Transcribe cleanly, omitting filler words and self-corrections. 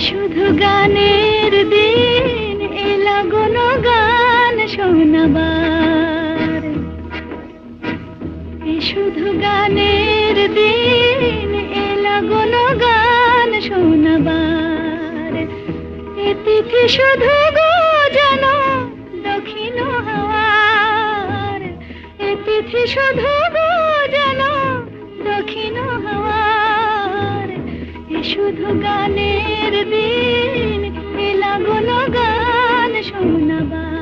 শুধু গানের দিন এলা কোনো গান শোনাবার, শুধু গানের দিন এলা কোনো গান শোনাবার। এ তিথি শুধু গো যেন দক্ষিণ হাওয়ার, এ তিথি শুধু গো যেন দক্ষিণ হাওয়ার। এ শুধু গানের দিন এলা কোনো গান শোনাবার।